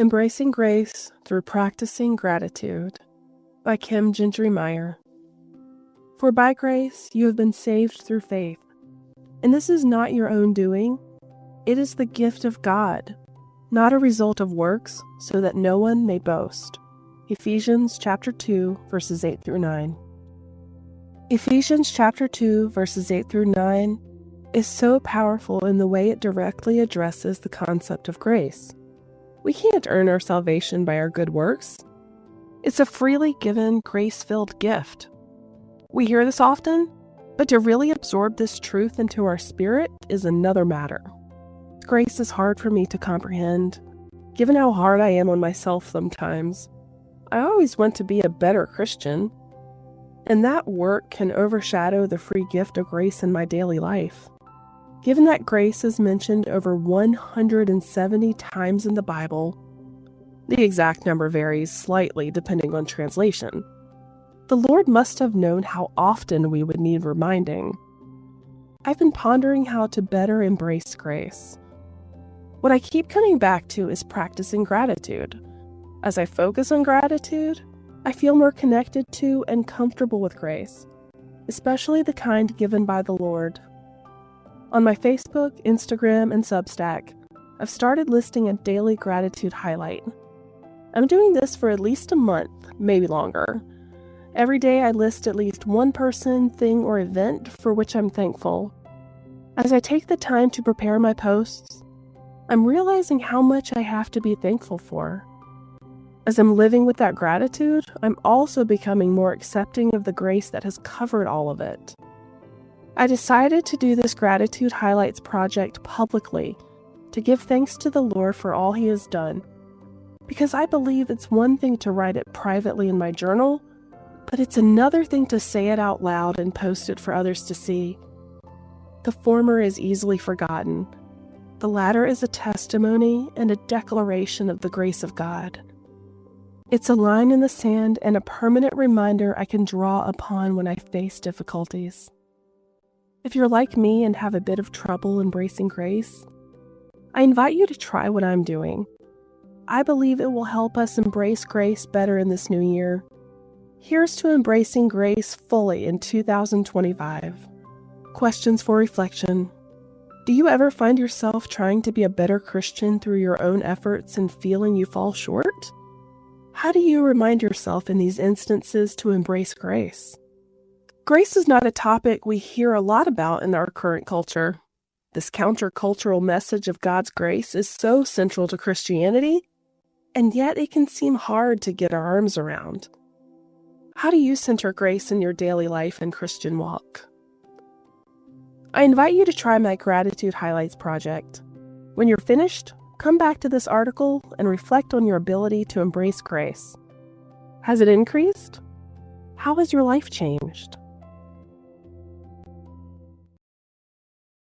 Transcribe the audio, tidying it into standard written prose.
Embracing Grace Through Practicing Gratitude by Kim Gentry Meyer. For by grace you have been saved through faith, and this is not your own doing. It is the gift of God, not a result of works, so that no one may boast. Ephesians chapter 2, verses 8 through 9. Ephesians chapter 2, verses 8 through 9 is so powerful in the way it directly addresses the concept of grace. We can't earn our salvation by our good works. It's a freely given, grace-filled gift. We hear this often, but to really absorb this truth into our spirit is another matter. Grace is hard for me to comprehend, given how hard I am on myself sometimes. I always want to be a better Christian, and that work can overshadow the free gift of grace in my daily life. Given that grace is mentioned over 170 times in the Bible, the exact number varies slightly depending on translation, the Lord must have known how often we would need reminding. I've been pondering how to better embrace grace. What I keep coming back to is practicing gratitude. As I focus on gratitude, I feel more connected to and comfortable with grace, especially the kind given by the Lord. On my Facebook, Instagram, and Substack, I've started listing a daily gratitude highlight. I'm doing this for at least a month, maybe longer. Every day I list at least one person, thing, or event for which I'm thankful. As I take the time to prepare my posts, I'm realizing how much I have to be thankful for. As I'm living with that gratitude, I'm also becoming more accepting of the grace that has covered all of it. I decided to do this Gratitude Highlights project publicly to give thanks to the Lord for all He has done, because I believe it's one thing to write it privately in my journal, but it's another thing to say it out loud and post it for others to see. The former is easily forgotten. The latter is a testimony and a declaration of the grace of God. It's a line in the sand and a permanent reminder I can draw upon when I face difficulties. If you're like me and have a bit of trouble embracing grace, I invite you to try what I'm doing. I believe it will help us embrace grace better in this new year. Here's to embracing grace fully in 2025. Questions for reflection. Do you ever find yourself trying to be a better Christian through your own efforts and feeling you fall short? How do you remind yourself in these instances to embrace grace? Grace is not a topic we hear a lot about in our current culture. This countercultural message of God's grace is so central to Christianity, and yet it can seem hard to get our arms around. How do you center grace in your daily life and Christian walk? I invite you to try my Gratitude Highlights project. When you're finished, come back to this article and reflect on your ability to embrace grace. Has it increased? How has your life changed?